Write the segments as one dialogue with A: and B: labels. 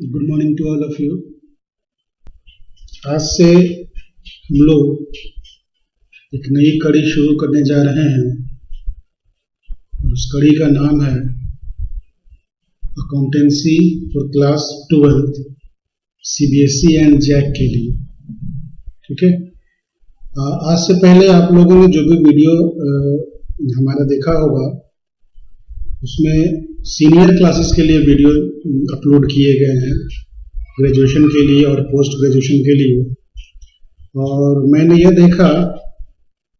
A: Good morning to all of you. आज से हम लोग एक नई कड़ी शुरू करने जा रहे हैं और उस कड़ी का नाम है accountancy for class 12 CBSE and JAC के लिए। ठीक है। आज से पहले आप लोगों ने जो भी वीडियो हमारा देखा होगा उसमें सीनियर क्लासेस के लिए वीडियो अपलोड किए गए हैं, ग्रेजुएशन के लिए और पोस्ट ग्रेजुएशन के लिए। और मैंने यह देखा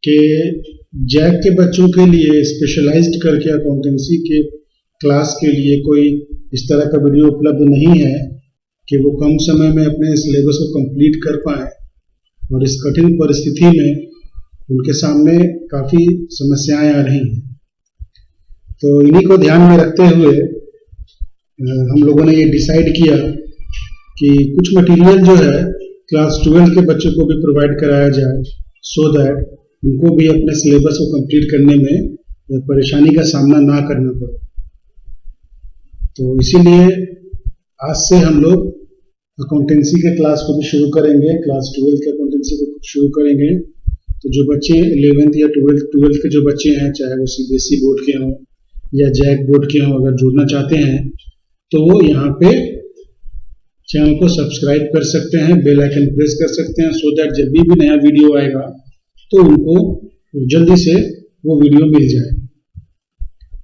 A: कि जैक के बच्चों के लिए स्पेशलाइज्ड करके अकाउंटेंसी के क्लास के लिए कोई इस तरह का वीडियो उपलब्ध नहीं है कि वो कम समय में अपने सिलेबस को कंप्लीट कर पाए। और इस कठिन परिस्थिति में उनके सामने काफ़ी समस्याएं आ रही हैं। तो इन्हीं को ध्यान में रखते हुए हम लोगों ने ये डिसाइड किया कि कुछ मटेरियल जो है क्लास 12 के बच्चों को भी प्रोवाइड कराया जाए, सो दैट उनको भी अपने सिलेबस को कंप्लीट करने में परेशानी का सामना ना करना पड़े। तो इसीलिए आज से हम लोग अकाउंटेंसी के क्लास को भी शुरू करेंगे, क्लास 12 के अकाउंटेंसी को शुरू करेंगे। तो जो बच्चे 11th या 12th के जो बच्चे हैं, चाहे वो सीबीएसई बोर्ड के हों या जैक बोर्ड के हों, अगर जुड़ना चाहते हैं तो वो यहाँ पे चैनल को सब्सक्राइब कर सकते हैं, बेल आइकन प्रेस कर सकते हैं, सो दैट जब भी नया वीडियो आएगा तो उनको जल्दी से वो वीडियो मिल जाए।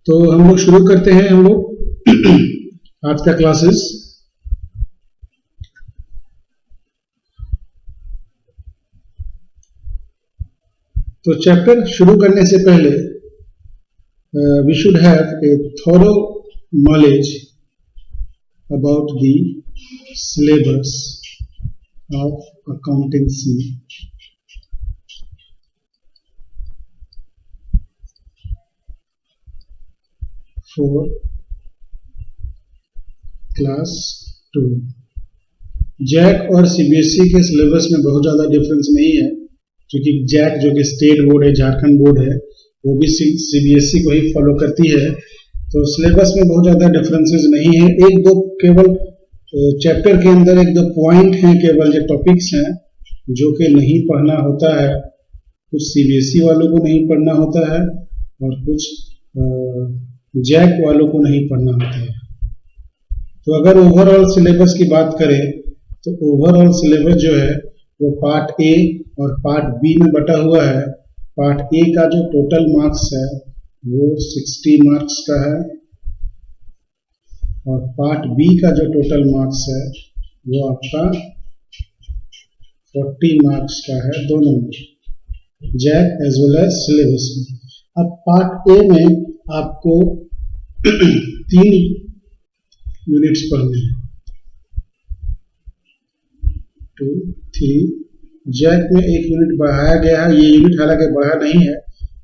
A: तो हम लोग शुरू करते हैं हम लोग आज का क्लासेस। तो चैप्टर शुरू करने से पहले we should have a thorough knowledge about the syllabus of accountancy for class 2। Jack और सीबीएसई के सिलेबस में बहुत ज़्यादा डिफरेंस नहीं है, क्योंकि जैक जो कि स्टेट बोर्ड है, झारखंड बोर्ड है, वो भी सीबीएसई को ही फॉलो करती है। तो सिलेबस में बहुत ज़्यादा डिफरेंसेस नहीं है। एक दो केवल चैप्टर के अंदर एक दो पॉइंट हैं, केवल जो टॉपिक्स हैं जो कि नहीं पढ़ना होता है। कुछ सीबीएसई वालों को नहीं पढ़ना होता है और कुछ जैक वालों को नहीं पढ़ना होता है। तो अगर ओवरऑल सिलेबस की बात करें तो ओवरऑल सिलेबस जो है वो पार्ट ए और पार्ट बी में बटा हुआ है। पार्ट ए का जो टोटल मार्क्स है वो 60 मार्क्स का है और पार्ट बी का जो टोटल मार्क्स है वो आपका 40 मार्क्स का है, दोनों में, JAC as well as syllabus में। अब पार्ट ए में आपको 3 यूनिट्स पढ़ने हैं, 2, 3। जैक में 1 यूनिट बढ़ाया गया है। ये यूनिट हालांकि बढ़ा नहीं है,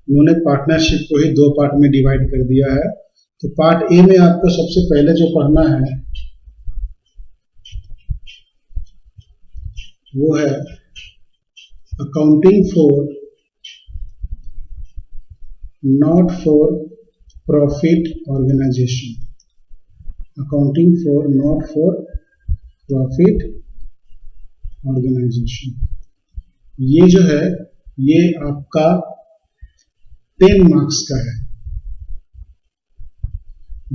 A: उन्होंने पार्टनरशिप को ही 2 पार्ट में डिवाइड कर दिया है। तो पार्ट ए में आपको सबसे पहले जो पढ़ना है वो है accounting for not for profit organisation. Accounting for not for profit organisation, ये जो है ये आपका 10 मार्क्स का है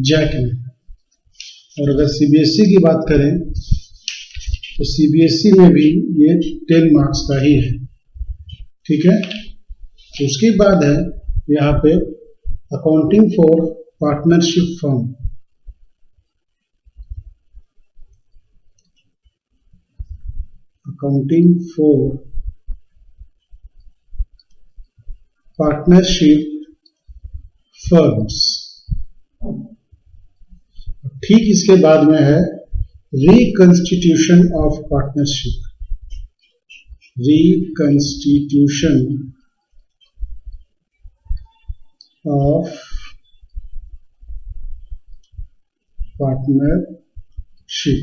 A: जैक में। और अगर सीबीएसई की बात करें तो सीबीएसई में भी ये 10 मार्क्स का ही है। ठीक है। तो उसके बाद है यहाँ पे accounting for partnership firm. Accounting for partnership firms. ठीक इसके बाद में है reconstitution of partnership. Reconstitution of partnership.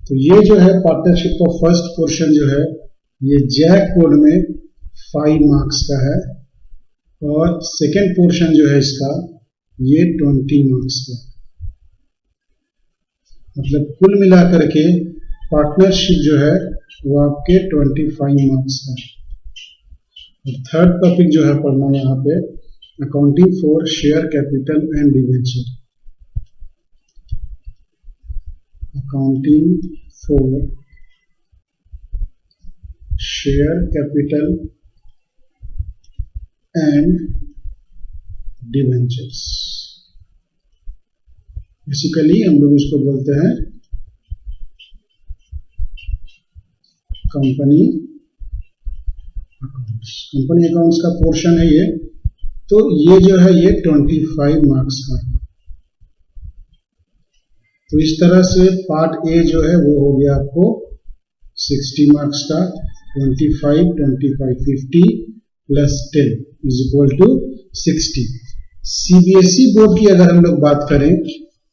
A: तो ये जो है पार्टनरशिप का फर्स्ट पोर्शन जो है ये जैक बोर्ड में 5 मार्क्स का है और सेकेंड पोर्शन जो है इसका ये 20 मार्क्स का। मतलब कुल मिलाकर के पार्टनरशिप जो है वो आपके 25 मार्क्स है। और थर्ड टॉपिक जो है पढ़ना यहाँ पे accounting for share capital and debenture. Accounting for share capital and debentures, basically हम लोग इसको बोलते हैं कंपनी अकाउंट्स। कंपनी अकाउंट्स का पोर्शन है ये। तो ये जो है ये 25 मार्क्स का है। तो इस तरह से पार्ट ए जो है वो हो गया आपको 60 मार्क्स का। 25 50 plus 10 is equal to 60। CBSE board की अगर हम लोग बात करें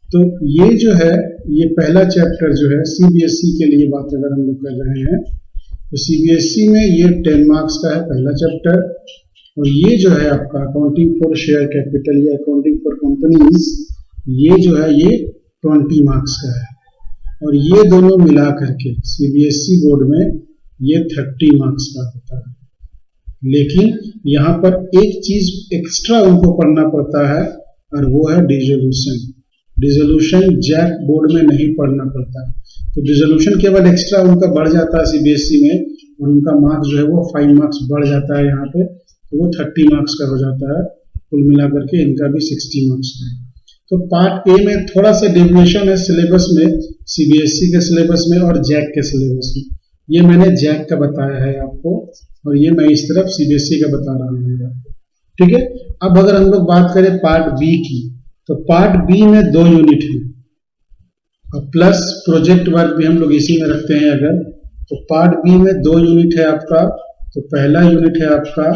A: तो ये जो है ये पहला चैप्टर जो है सीबीएसई के लिए बात अगर हम लोग कर रहे हैं तो सीबीएसई में ये 10 मार्क्स का है पहला चैप्टर। और ये जो है आपका अकाउंटिंग फॉर शेयर कैपिटल या अकाउंटिंग फॉर कंपनीज, ये जो है ये 20 मार्क्स का है। और ये दोनों मिला करके सीबीएसई बोर्ड में ये 30 मार्क्स का होता है। लेकिन यहाँ पर एक चीज एक्स्ट्रा उनको पढ़ना पड़ता है और वो है डिसोल्यूशन। डिसोल्यूशन जैक बोर्ड में नहीं पढ़ना पड़ता है। तो डिसोल्यूशन केवल एक्स्ट्रा उनका बढ़ जाता है सीबीएसई में और उनका मार्क्स जो है वो 5 मार्क्स बढ़ जाता है यहाँ पे, तो वो 30 मार्क्स का हो जाता है। कुल मिलाकर के इनका भी 60 मार्क्स का है। तो पार्ट ए में थोड़ा सा डेविएशन है सिलेबस में, सीबीएसई के सिलेबस में और जैक के सिलेबस में। ये मैंने जैक का बताया है आपको और ये मैं इस तरफ सीबीएसई का बता रहा हूँ आपको, ठीक है। अब अगर हम लोग बात करें पार्ट बी की, तो पार्ट बी में 2 यूनिट है और प्लस प्रोजेक्ट वर्क भी हम लोग इसी में रखते हैं अगर, तो पार्ट बी में 2 यूनिट है आपका। तो पहला यूनिट है आपका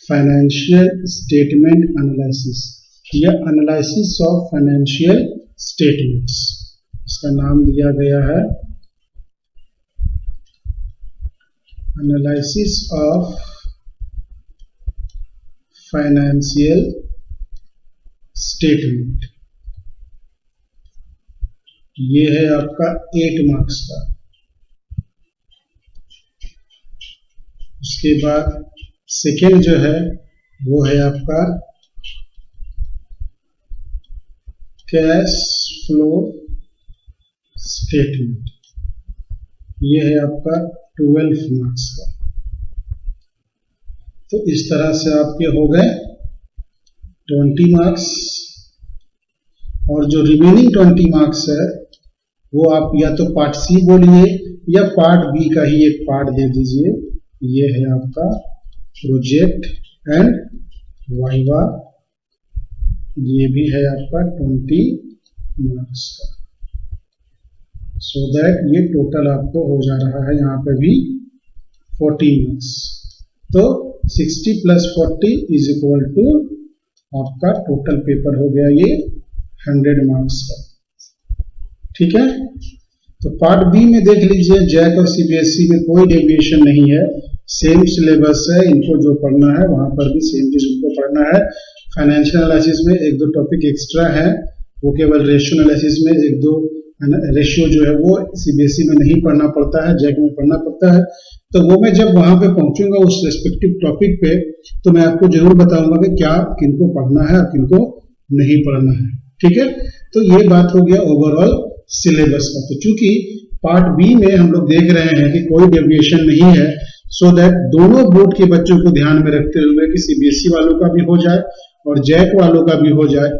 A: फाइनेंशियल स्टेटमेंट एनालिसिस या एनालिसिस ऑफ फाइनेंशियल स्टेटमेंट्स, इसका नाम दिया गया है एनालिसिस ऑफ फाइनेंशियल स्टेटमेंट। ये है आपका 8 मार्क्स का। उसके बाद सेकेंड जो है वो है आपका कैश फ्लो स्टेटमेंट। ये है आपका 12 मार्क्स का। तो इस तरह से आपके हो गए 20 मार्क्स और जो रिमेनिंग 20 मार्क्स है वो आप या तो पार्ट सी बोलिए या पार्ट बी का ही एक पार्ट दे दीजिए। ये है आपका प्रोजेक्ट एंड वाइवा, ये भी है आपका 20 मार्क्स का। सो दैट ये टोटल आपको हो जा रहा है यहाँ पे भी 40 मार्क्स। तो 60 प्लस 40 इज इक्वल टू आपका टोटल पेपर हो गया ये 100 मार्क्स का, ठीक है। तो पार्ट बी में देख लीजिए जैक और सीबीएसई में कोई डेविएशन नहीं है, सेम सिलेबस है। इनको जो पढ़ना है वहां पर भी सेम चीज उनको पढ़ना है। फाइनेंशियल एनालिसिस में 1-2 टॉपिक एक्स्ट्रा है, वो केवल रेशियो एनालिसिस में 1-2 रेशियो जो है वो सीबीएसई में नहीं पढ़ना पड़ता है, जैक में पढ़ना पड़ता है। तो वो मैं जब वहां पे पहुंचूंगा उस रेस्पेक्टिव टॉपिक पे तो मैं आपको जरूर बताऊंगा कि क्या किनको पढ़ना है और किनको नहीं पढ़ना है, ठीक है। तो ये बात हो गया ओवरऑल सिलेबस का। तो चूंकि पार्ट बी में हम लोग देख रहे हैं कि कोई डेविएशन नहीं है, सो दैट दोनों बोर्ड के बच्चों को ध्यान में रखते हुए कि सीबीएसई वालों का भी हो जाए और जैक वालों का भी हो जाए,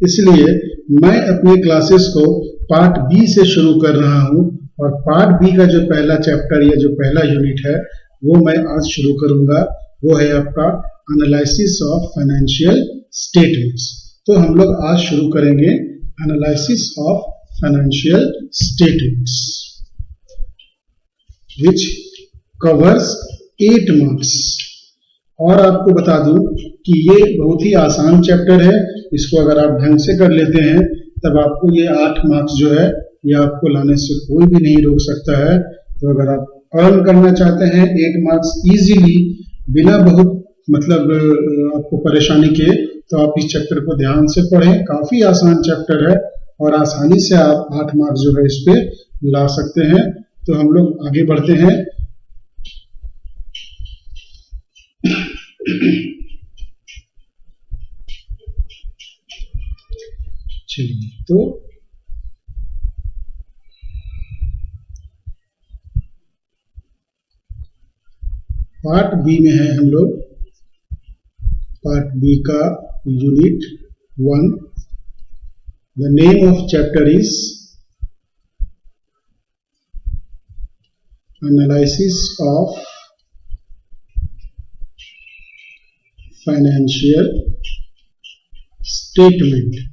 A: इसलिए मैं अपने क्लासेस को पार्ट बी से शुरू कर रहा हूं। और पार्ट बी का जो पहला चैप्टर या जो पहला यूनिट है वो मैं आज शुरू करूंगा, वो है आपका एनालिसिस ऑफ फाइनेंशियल स्टेटमेंट्स। तो हम लोग आज शुरू करेंगे analysis of financial statements which covers 8 marks. और आपको बता दूं कि ये बहुत ही आसान चैप्टर है, इसको अगर आप ढंग से कर लेते हैं तब आपको ये 8 मार्क्स जो है ये आपको लाने से कोई भी नहीं रोक सकता है। तो अगर आप अर्न करना चाहते हैं 8 मार्क्स इजीली बिना बहुत मतलब आपको परेशानी के, तो आप इस चैप्टर को ध्यान से पढ़ें। काफी आसान चैप्टर है और आसानी से आप 8 मार्क्स जो है इस पे ला सकते हैं। तो हम लोग आगे बढ़ते हैं। चलिए, तो पार्ट बी में है हम लोग। पार्ट बी का unit 1। The name of chapter is analysis of financial statement.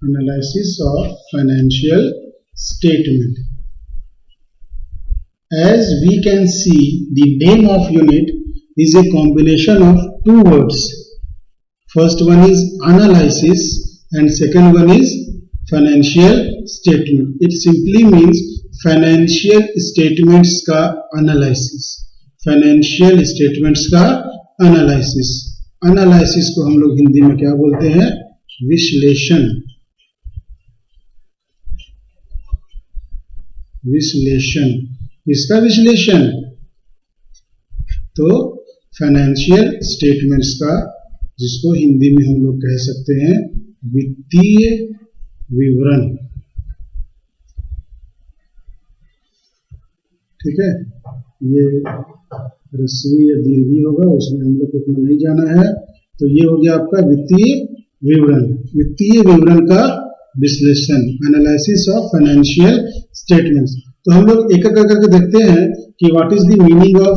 A: Analysis of financial statement. As we can see, the name of unit is a combination of two words. First one is analysis and second one is financial statement. It simply means financial statements का analysis. Financial statements का analysis. Analysis को हम लोग हिंदी में क्या बोलते हैं? विश्लेषण। विश्लेषण, इसका विश्लेषण तो फाइनेंशियल स्टेटमेंट्स का, जिसको हिंदी में हम लोग कह सकते हैं वित्तीय विवरण। ठीक है, ये ह्रस्वी या दीर्घी होगा, उसमें हम लोग को उतना नहीं जाना है। तो ये हो गया आपका वित्तीय विवरण। वित्तीय विवरण का विश्लेषण, एनालिसिस ऑफ फाइनेंशियल स्टेटमेंट्स। तो हम लोग एक एक करके देखते हैं कि what is the meaning of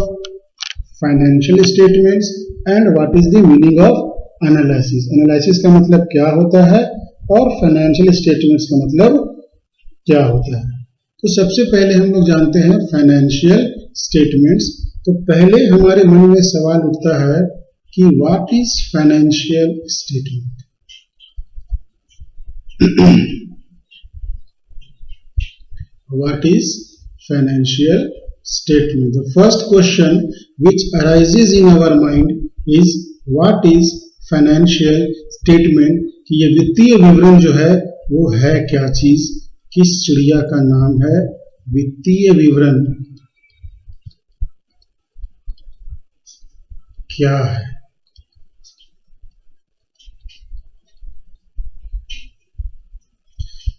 A: financial statements and what is the meaning of analysis. Analysis का मतलब क्या होता है और फाइनेंशियल स्टेटमेंट्स का मतलब क्या होता है। तो सबसे पहले हम लोग जानते हैं फाइनेंशियल स्टेटमेंट्स। तो पहले हमारे मन में सवाल उठता है कि what is financial statement. What is financial statement? The first question which arises in our mind is what is financial statement? कि ये वित्तीय विवरण जो है वो है क्या चीज, किस चिड़िया का नाम है वित्तीय विवरण, क्या है।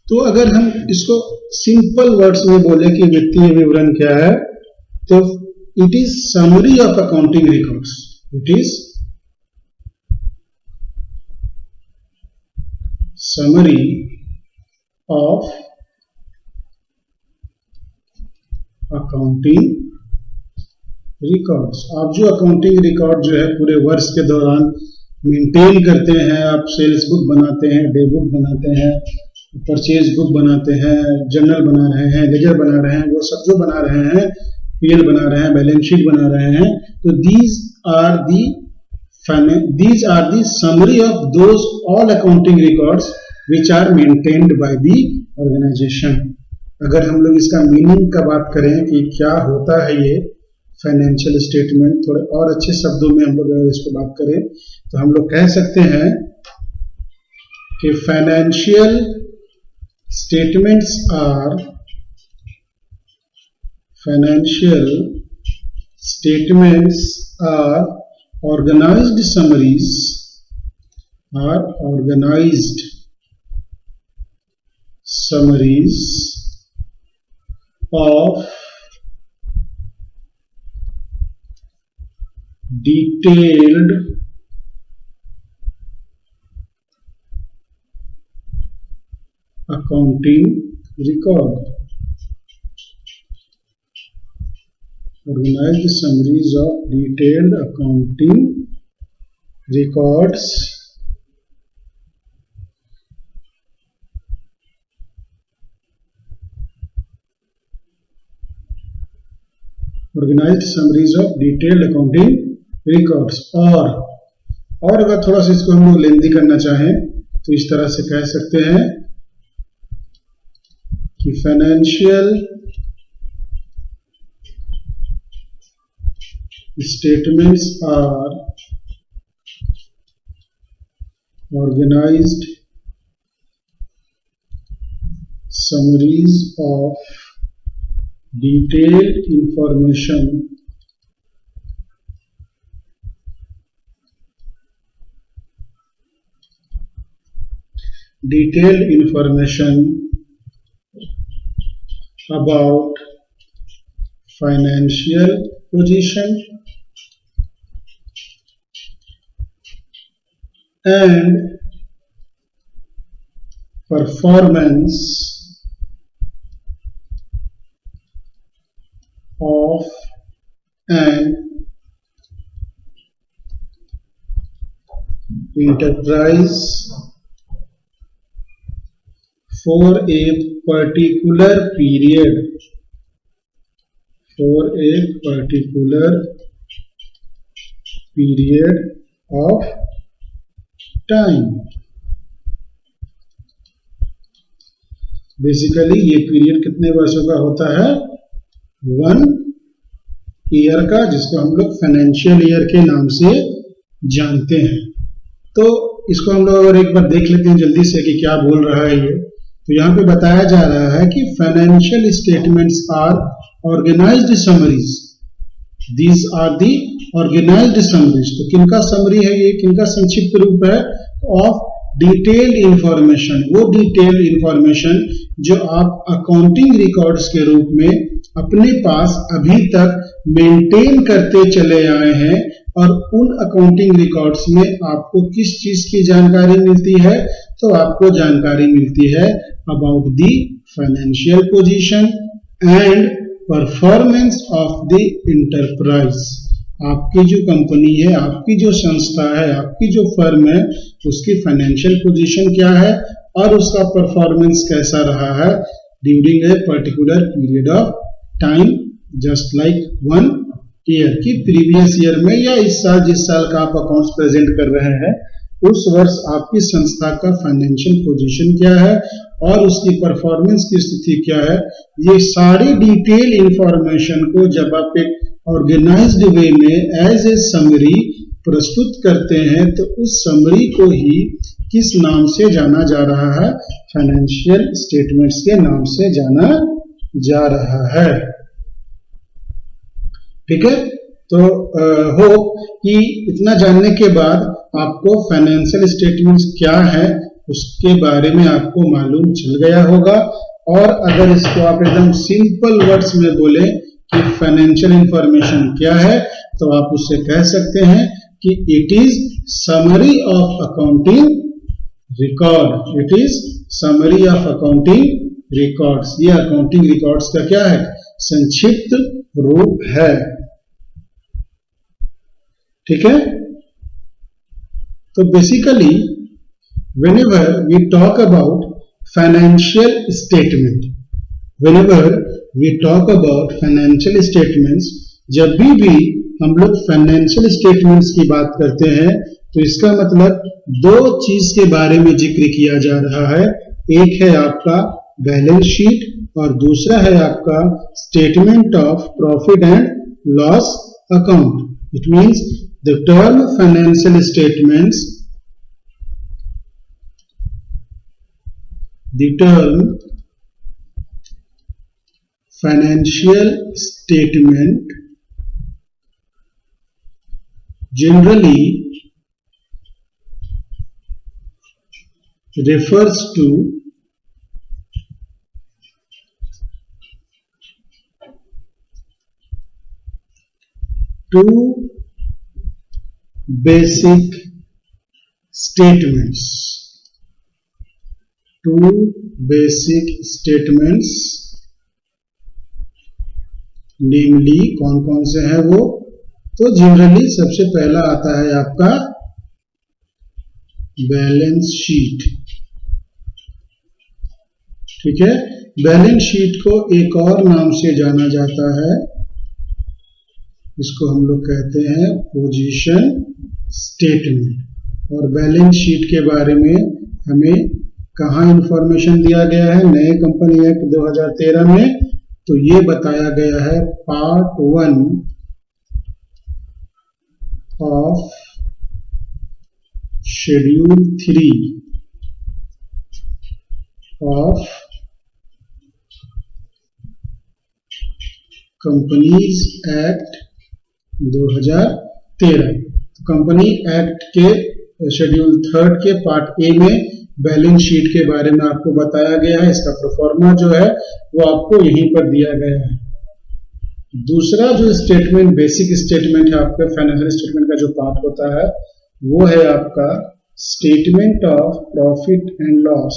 A: तो अगर हम इसको सिंपल वर्ड्स में बोले कि वित्तीय विवरण क्या है, तो it is summary of accounting records. It is summary of accounting records. आप जो अकाउंटिंग रिकॉर्ड जो है पूरे वर्ष के दौरान मेंटेन करते हैं, आप सेल्स बुक बनाते हैं, डे बुक बनाते हैं, परचेज बुक बनाते हैं, जर्नल बना रहे हैं, लेजर बना रहे हैं, वो सब जो बना रहे हैं, पीएल बना रहे हैं, बैलेंस शीट बना रहे हैं, तो these are the summary of those all accounting records which are maintained by the organization। अगर हम लोग इसका मीनिंग का बात करें कि क्या होता है ये फाइनेंशियल स्टेटमेंट, थोड़े और अच्छे शब्दों में हम लोग अगर इसको बात करें तो हम लोग कह सकते हैं कि financial statements are organized summaries of detailed accounting record। Organized summaries of detailed accounting records organized summaries of detailed accounting records। और अगर थोड़ा सा इसको हम लोग लेंथी करना चाहें तो इस तरह से कह सकते हैं कि financial statements are organized summaries of detailed information about financial position and performance of an enterprise for a particular period of time। Basically ये पीरियड कितने वर्षों का होता है? 1 ईयर का, जिसको हम लोग फाइनेंशियल ईयर के नाम से जानते हैं। तो इसको हम लोग अगर एक बार देख लेते हैं जल्दी से कि क्या बोल रहा है ये, तो यहाँ पे बताया जा रहा है कि financial statements are organised summaries. These are the organised summaries. तो किनका समरी है ये, किनका संक्षिप्त रूप है? Of detailed information. वो डिटेल्ड इंफॉर्मेशन जो आप अकाउंटिंग रिकॉर्ड्स के रूप में अपने पास अभी तक मेंटेन करते चले आए हैं, और उन अकाउंटिंग रिकॉर्ड्स में आपको किस चीज की जानकारी मिलती है? तो आपको जानकारी मिलती है about the financial position and performance of the enterprise. आपकी जो कंपनी है, आपकी जो संस्था है, आपकी जो फर्म है, उसकी फाइनेंशियल पोजीशन क्या है और उसका परफॉर्मेंस कैसा रहा है during a particular period of time, just like 1 year की प्रीवियस ईयर में, या इस साल जिस साल का आप अकाउंट्स प्रेजेंट कर रहे हैं उस वर्ष आपकी संस्था का फाइनेंशियल पोजीशन क्या है और उसकी परफॉर्मेंस की स्थिति क्या है। ये सारी डिटेल इंफॉर्मेशन को जब आप एक ऑर्गेनाइज्ड वे में एज ए समरी प्रस्तुत करते हैं तो उस समरी को ही किस नाम से जाना जा रहा है? फाइनेंशियल स्टेटमेंट्स के नाम से जाना जा रहा है। ठीक है, तो होप कि इतना जानने के बाद आपको फाइनेंशियल स्टेटमेंट्स क्या है उसके बारे में आपको मालूम चल गया होगा। और अगर इसको आप एकदम सिंपल वर्ड्स में बोले कि फाइनेंशियल इंफॉर्मेशन क्या है, तो आप उससे कह सकते हैं कि it is summary of accounting record. It is summary of accounting records. ये अकाउंटिंग रिकॉर्ड्स का क्या है? संक्षिप्त रूप है। ठीक है, तो basically whenever we talk about financial statement, जब भी हम लोग फाइनेंशियल स्टेटमेंट्स की बात करते हैं तो इसका मतलब 2 चीज के बारे में जिक्र किया जा रहा है। एक है आपका बैलेंस शीट और दूसरा है आपका statement of profit and loss account. It means the term financial statements, the term financial statement generally refers to two basic statements। नेमली कौन कौन से हैं वो? तो जनरली सबसे पहला आता है आपका बैलेंस शीट। ठीक है, बैलेंस शीट को एक और नाम से जाना जाता है, इसको हम लोग कहते हैं पोजीशन स्टेटमेंट। और बैलेंस शीट के बारे में हमें कहाँ इंफॉर्मेशन दिया गया है? नए कंपनी एक्ट 2013 में। तो ये बताया गया है part 1 of schedule 3 of companies act 2013। Company act के शेड्यूल 3 के पार्ट ए में बैलेंस शीट के बारे में आपको बताया गया है। इसका प्रोफॉर्मा जो है वो आपको यहीं पर दिया गया है। दूसरा जो स्टेटमेंट, बेसिक स्टेटमेंट है आपके फाइनेंशियल स्टेटमेंट का जो पार्ट होता है, वो है आपका statement of profit and loss.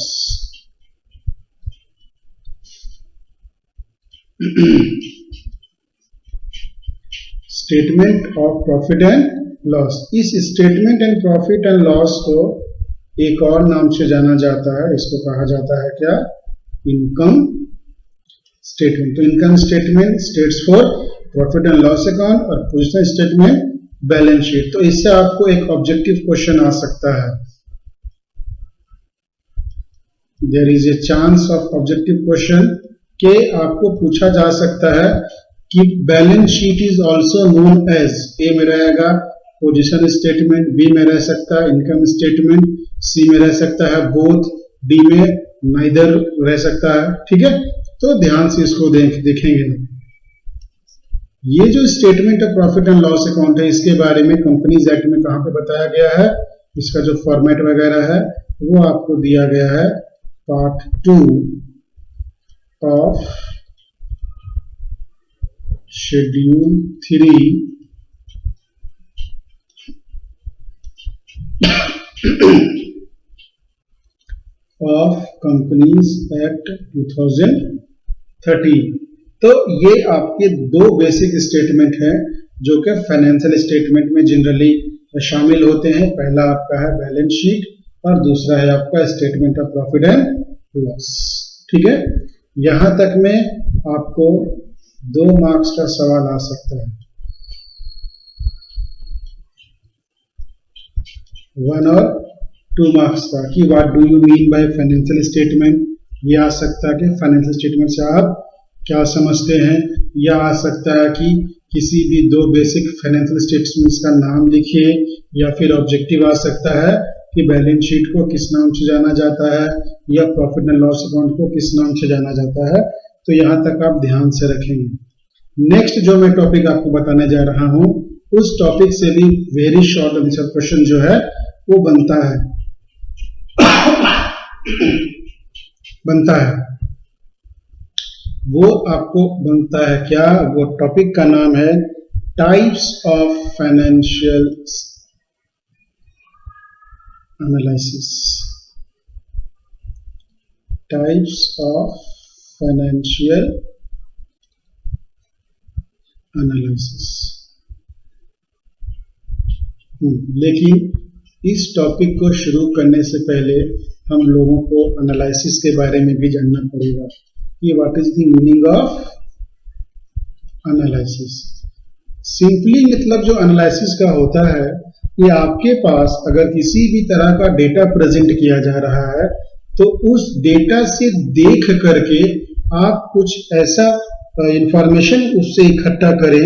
A: Statement of profit and loss. इस statement and profit and loss को एक और नाम से जाना जाता है, इसको कहा जाता है क्या? Income statement. तो income statement states for profit and loss account और पोजीशनल स्टेटमेंट बैलेंस शीट। तो इससे आपको एक ऑब्जेक्टिव क्वेश्चन आ सकता है। There is a chance of objective question के आपको पूछा जा सकता है कि balance sheet is also known as, A में रहेगा पोजीशन स्टेटमेंट, बी में रह सकता है इनकम स्टेटमेंट, सी में रह सकता है बोथ, डी में नाइदर रह सकता है। ठीक है, तो ध्यान से इसको देखेंगे। ये जो statement of profit and loss account है, इसके बारे में कंपनीज एक्ट में कहां पे बताया गया है, इसका जो फॉर्मेट वगैरह है वो आपको दिया गया है part 2 of schedule 3 of companies act 2013। तो ये आपके दो बेसिक स्टेटमेंट हैं जो कि फाइनेंशियल स्टेटमेंट में जनरली शामिल होते हैं। पहला आपका है बैलेंस शीट और दूसरा है आपका statement of profit and loss. ठीक है, यहां तक में आपको 2 मार्क्स का सवाल आ सकता है, 1 और 2 मार्क्स का, कि what do you mean by financial statement. ये आ सकता है कि फाइनेंशियल स्टेटमेंट से आप क्या समझते हैं, या आ सकता है कि किसी भी 2 बेसिक फाइनेंशियल स्टेटमेंट्स का नाम लिखिए, या फिर ऑब्जेक्टिव आ सकता है कि बैलेंस शीट को किस नाम से जाना जाता है या प्रॉफिट एंड लॉस अकाउंट को किस नाम से जाना जाता है। तो यहां तक आप ध्यान से रखेंगे। नेक्स्ट जो मैं टॉपिक आपको बताने जा रहा हूं, उस टॉपिक से भी वेरी शॉर्ट आंसर क्वेश्चन जो है वो बनता है वो आपको बनता है क्या? वो टॉपिक का नाम है types of financial analysis. Types of financial analysis. लेकिन इस टॉपिक को शुरू करने से पहले हम लोगों को एनालिसिस के बारे में भी जानना पड़ेगा कि what is the meaning of analysis. Simply मतलब जो एनालिसिस का होता है कि आपके पास अगर किसी भी तरह का डेटा प्रेजेंट किया जा रहा है तो उस डेटा से देख करके आप कुछ ऐसा इंफॉर्मेशन उससे इकट्ठा करें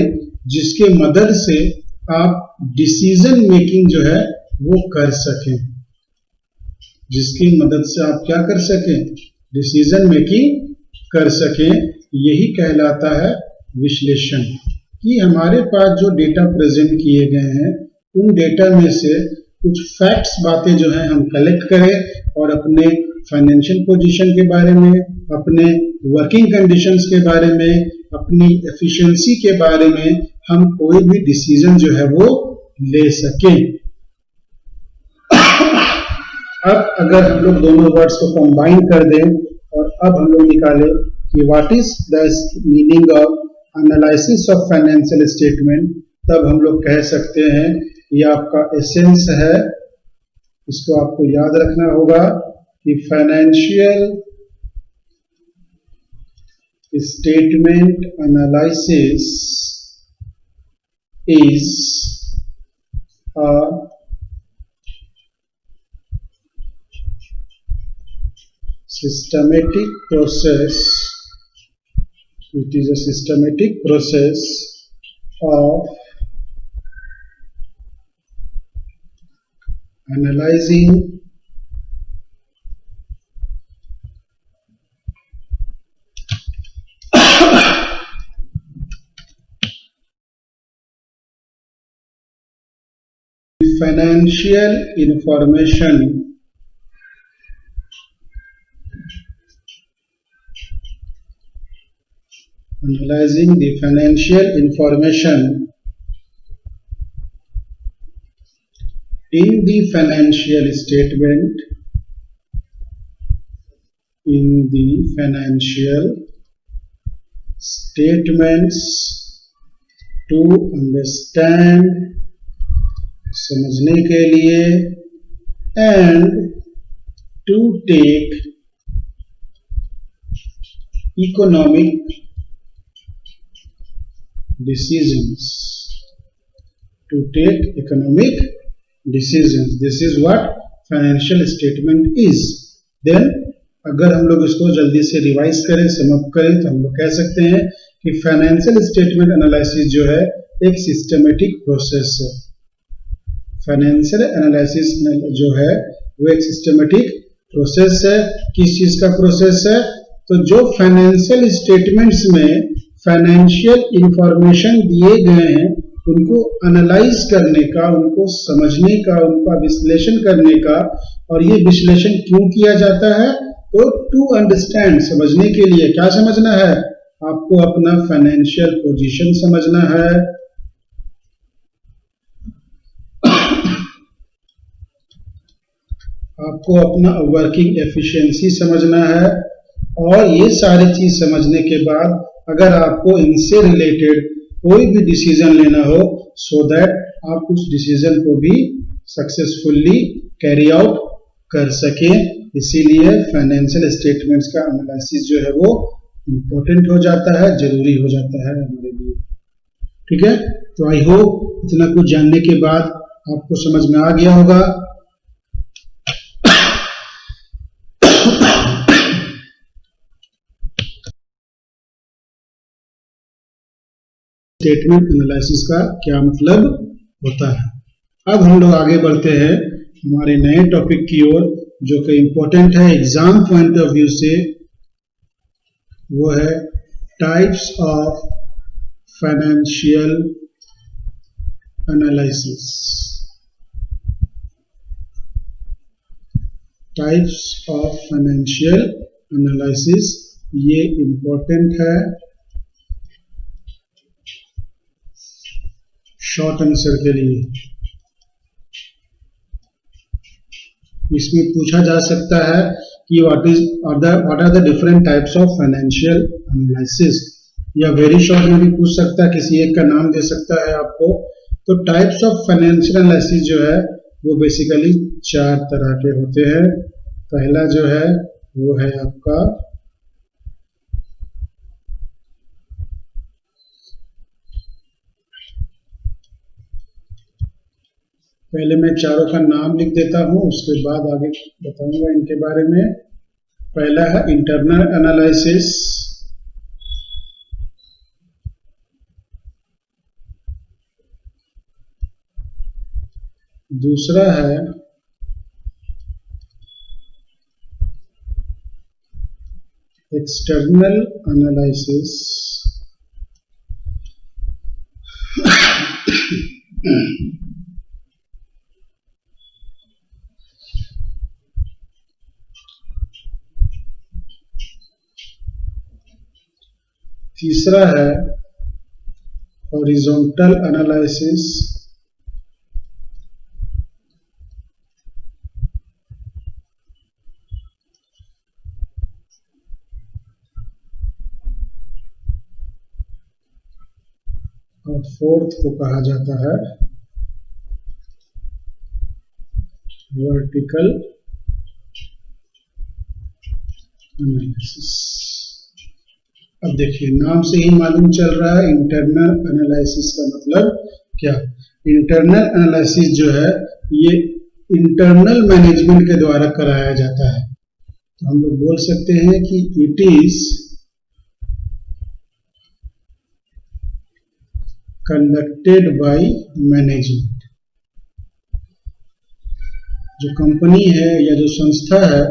A: जिसके मदद से आप डिसीजन मेकिंग जो है वो कर सकें, जिसकी मदद से आप क्या कर सकें? डिसीजन मेकिंग कर सकें। यही कहलाता है विश्लेषण, कि हमारे पास जो डेटा प्रेजेंट किए गए हैं उन डेटा में से कुछ फैक्ट्स, बातें जो हैं हम कलेक्ट करें और अपने फाइनेंशियल पोजीशन के बारे में, अपने वर्किंग कंडीशंस के बारे में, अपनी एफिशिएंसी के बारे में हम कोई भी डिसीजन जो है वो ले सकें। अब अगर हम लोग दोनों वर्ड्स को कंबाइन कर दें और अब हम लोग निकालें कि what is the meaning of analysis of financial statement, तब हम लोग कह सकते हैं ये आपका एसेंस है। इसको आपको याद रखना होगा कि financial statement analysis is a systematic process. It is a systematic process of analyzing financial information analyzing the financial information in the financial statement, in the financial statements to understand, समझने के लिए, and to take economic decisions, to take economic decisions. This is what financial statement is. Then अगर हम लोग इसको जल्दी से revise करें, समअप करें, तो हम लोग कह सकते हैं कि फाइनेंशियल स्टेटमेंट एनालिसिस जो है एक सिस्टमेटिक प्रोसेस है। फाइनेंशियल एनालिसिस जो है वो एक सिस्टमेटिक प्रोसेस है। किस चीज का प्रोसेस है? तो जो फाइनेंशियल स्टेटमेंट्स में फाइनेंशियल इंफॉर्मेशन दिए गए हैं उनको एनालाइज करने का, उनको समझने का, उनका विश्लेषण करने का। और ये विश्लेषण क्यों किया जाता है? तो टू अंडरस्टैंड, समझने के लिए। क्या समझना है? आपको अपना फाइनेंशियल पोजीशन समझना है, आपको अपना वर्किंग एफिशिएंसी समझना है। और ये सारी चीज समझने के बाद अगर आपको इनसे रिलेटेड कोई भी डिसीजन लेना हो, सो दैट आप उस डिसीजन को भी सक्सेसफुली कैरी आउट कर सकें। इसीलिए फाइनेंशियल स्टेटमेंट्स का एनालिसिस जो है वो इम्पोर्टेंट हो जाता है, जरूरी हो जाता है हमारे लिए। ठीक है, तो आई होप इतना कुछ जानने के बाद आपको समझ में आ गया होगा। स्टेटमेंट एनालिसिस का क्या मतलब होता है। अब हम लोग आगे बढ़ते हैं हमारे नए टॉपिक की ओर, जो कि इम्पोर्टेंट है एग्जाम पॉइंट ऑफ व्यू से। वो है types of financial analysis. Types of financial analysis, ये इम्पोर्टेंट है शॉर्ट आंसर के लिए। इसमें पूछा जा सकता है कि what are the different types of financial analysis, या वेरी शॉर्ट में भी पूछ सकता है, किसी एक का नाम दे सकता है आपको। तो टाइप्स ऑफ फाइनेंशियल एनालिसिस जो है वो बेसिकली 4 तरह के होते हैं। पहला जो है वो है आपका पहले मैं चारों का नाम लिख देता हूं, उसके बाद आगे बताऊंगा इनके बारे में। पहला है इंटरनल एनालिसिस, दूसरा है एक्सटर्नल एनालिसिस, तीसरा है हॉरिजॉन्टल एनालिसिस, और फोर्थ को कहा जाता है वर्टिकल एनालिसिस। अब देखिए नाम से ही मालूम चल रहा है इंटरनल एनालिसिस का मतलब क्या। इंटरनल एनालिसिस जो है ये इंटरनल मैनेजमेंट के द्वारा कराया जाता है। तो हम लोग बोल सकते हैं कि it is conducted by management. जो कंपनी है या जो संस्था है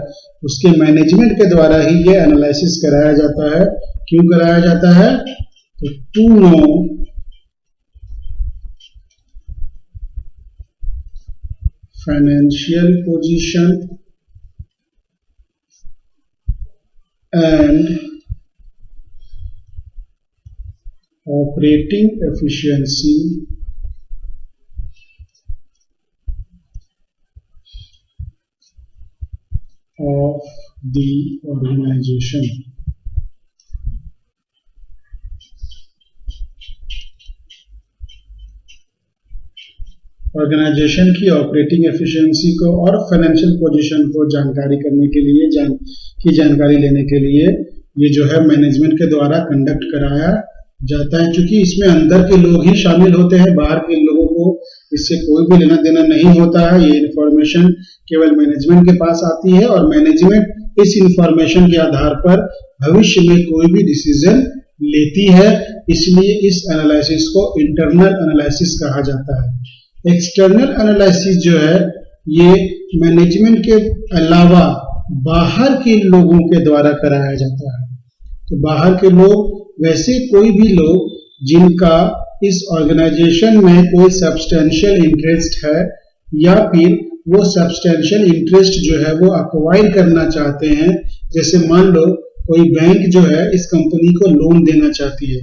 A: उसके मैनेजमेंट के द्वारा ही ये एनालिसिस कराया जाता है। क्यों कराया जाता है? तो to know financial position and operating efficiency of the organization. Organisation की ऑपरेटिंग एफिशिएंसी को और फाइनेंशियल पोजीशन को जानकारी करने के लिए जानकारी लेने के लिए ये जो है मैनेजमेंट के द्वारा कंडक्ट कराया जाता है। क्योंकि इसमें अंदर के लोग ही शामिल होते हैं, बाहर के लोगों को इससे कोई भी लेना देना नहीं होता है। ये इंफॉर्मेशन केवल मैनेजमेंट के पास आती है और मैनेजमेंट इस इंफॉर्मेशन के आधार पर भविष्य में कोई भी डिसीजन लेती है। इसलिए इस एनालिसिस को इंटरनल एनालिसिस कहा जाता है। एक्सटर्नल एनालिसिस जो है ये मैनेजमेंट के अलावा बाहर के लोगों के द्वारा कराया जाता है। तो बाहर के लोग वैसे कोई भी लोग जिनका इस ऑर्गेनाइजेशन में कोई सब्सटेंशियल इंटरेस्ट है या फिर वो सब्सटेंशियल इंटरेस्ट जो है वो एक्वायर करना चाहते हैं। जैसे मान लो कोई बैंक जो है इस कंपनी को लोन देना चाहती है,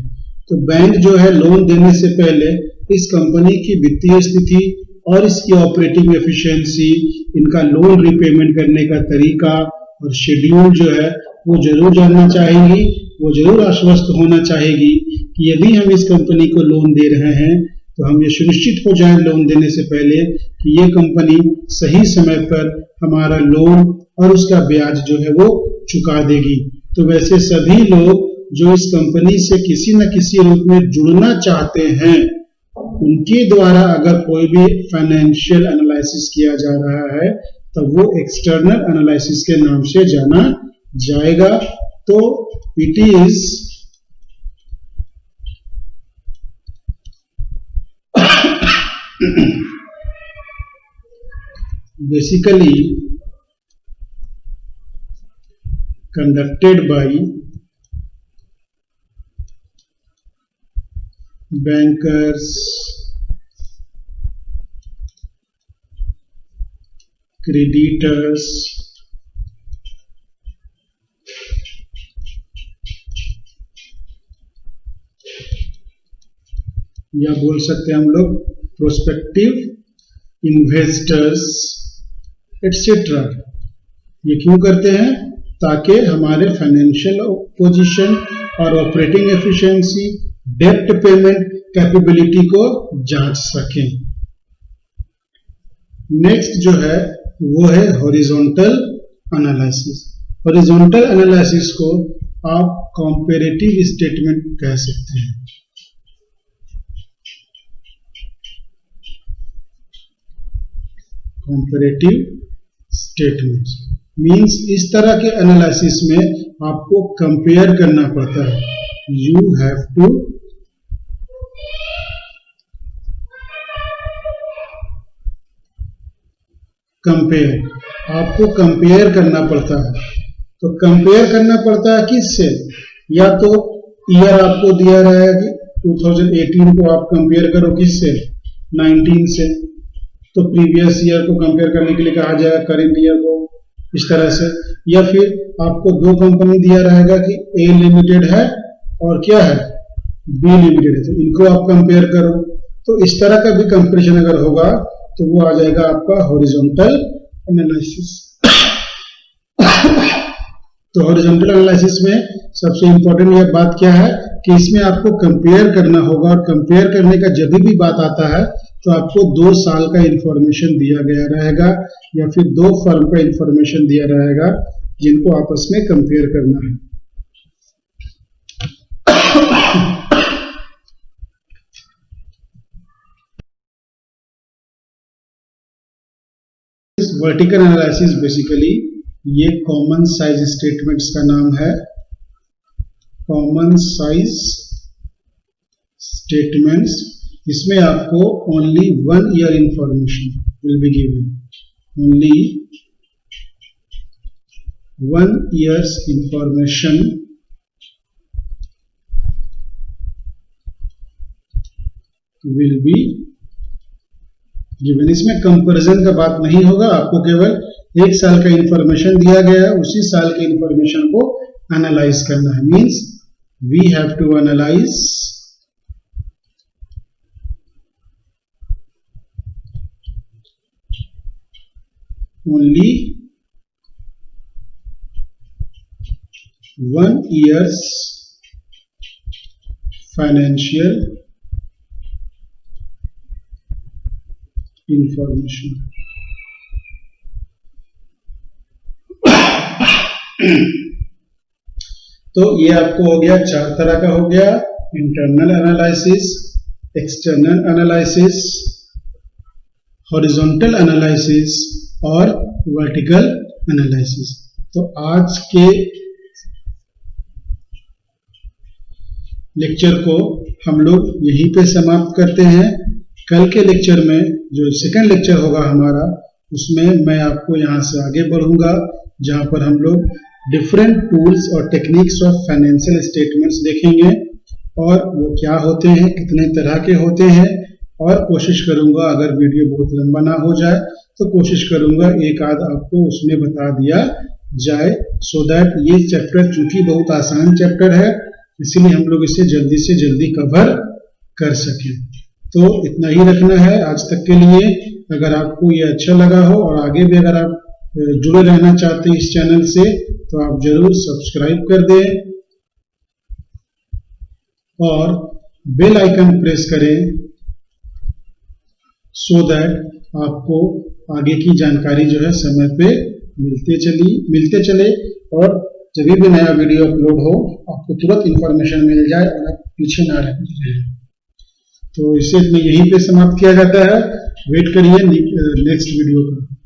A: तो बैंक जो है लोन देने से पहले इस कंपनी की वित्तीय स्थिति और इसकी ऑपरेटिंग एफिशिएंसी, इनका लोन रिपेमेंट करने का तरीका और शेड्यूल जो है वो जरूर जानना चाहेगी। वो जरूर आश्वस्त होना चाहेगी कि यदि हम इस कंपनी को लोन दे रहे हैं तो हम ये सुनिश्चित हो जाए लोन देने से पहले कि ये कंपनी सही समय पर हमारा लोन और उसका ब्याज जो है वो चुका देगी। तो वैसे सभी लोग जो इस कंपनी से किसी न किसी रूप में जुड़ना चाहते हैं, उनके द्वारा अगर कोई भी फाइनेंशियल एनालिसिस किया जा रहा है तो वो एक्सटर्नल एनालिसिस के नाम से जाना जाएगा। तो it is basically conducted by bankers, creditors, या बोल सकते हैं हम लोग प्रोस्पेक्टिव इन्वेस्टर्स एटसेट्रा। ये क्यों करते हैं? ताकि हमारे फाइनेंशियल पोजीशन और ऑपरेटिंग एफिशिएंसी, डेब्ट पेमेंट कैपेबिलिटी को जांच सकें। नेक्स्ट जो है वो है हॉरिजॉन्टल एनालिसिस। हॉरिजॉन्टल एनालिसिस को आप कंपैरेटिव स्टेटमेंट कह सकते हैं। कंपैरेटिव स्टेटमेंट्स मीन्स इस तरह के एनालिसिस में आपको कंपेयर करना पड़ता है। यू हैव टू कंपेयर, आपको कंपेयर करना पड़ता है। तो कंपेयर करना पड़ता है किससे? या तो ईयर आपको दिया रहा है कि 2018 को आप कंपेयर करो किससे? 19 से। तो प्रीवियस ईयर को कंपेयर करने के लिए कहा जाएगा करेंट ईयर को, इस तरह से। या फिर आपको दो कंपनी दिया रहेगा कि ए लिमिटेड है और क्या है, बी लिमिटेड है, तो इनको आप कंपेयर करो। तो इस तरह का भी कंपैरिजन अगर होगा तो वो आ जाएगा आपका हॉरिजॉन्टल एनालिसिस। तो हॉरिजॉन्टल एनालिसिस में सबसे इंपॉर्टेंट यह बात क्या है कि इसमें आपको कंपेयर करना होगा, और कंपेयर करने का जब भी बात आता है तो आपको 2 साल का इंफॉर्मेशन दिया गया रहेगा या फिर 2 फर्म का इंफॉर्मेशन दिया रहेगा जिनको आपस में कंपेयर करना है। वर्टिकल एनालिसिस बेसिकली ये कॉमन साइज स्टेटमेंट्स का नाम है। कॉमन साइज स्टेटमेंट्स, इसमें आपको only 1 year information will be given, only 1 years information will be given. इसमें कंपैरिजन का बात नहीं होगा, आपको केवल 1 साल का इंफॉर्मेशन दिया गया है, उसी साल के इंफॉर्मेशन को एनालाइज करना है। Means we have to analyse only 1 year's financial information। तो ये आपको हो गया 4 तरह का हो गया, internal analysis, external analysis, horizontal analysis और वर्टिकल एनालिसिस। तो आज के लेक्चर को हम लोग यहीं पे समाप्त करते हैं। कल के लेक्चर में जो सेकंड लेक्चर होगा हमारा, उसमें मैं आपको यहाँ से आगे बढ़ूंगा, जहाँ पर हम लोग डिफरेंट टूल्स और टेक्निक्स ऑफ फाइनेंशियल स्टेटमेंट्स देखेंगे और वो क्या होते हैं, कितने तरह के होते हैं। और कोशिश करूंगा, अगर वीडियो बहुत लंबा ना हो जाए तो कोशिश करूंगा एक आध आपको उसमें बता दिया जाए, सो दैट ये चैप्टर चूंकि बहुत आसान चैप्टर है, इसीलिए हम लोग इसे जल्दी से जल्दी कवर कर सकें। तो इतना ही रखना है आज तक के लिए। अगर आपको ये अच्छा लगा हो और आगे भी अगर आप जुड़े रहना चाहते हैं इस चैनल से, तो आप जरूर सब्सक्राइब कर दें और बेल आइकन प्रेस करें, सो दैट आपको आगे की जानकारी जो है समय पे मिलते चले और जब भी नया वीडियो अपलोड हो आपको तुरंत इंफॉर्मेशन मिल जाए और आप पीछे ना रह जाए। तो इसे यहीं पे समाप्त किया जाता है। वेट करिए नेक्स्ट वीडियो का।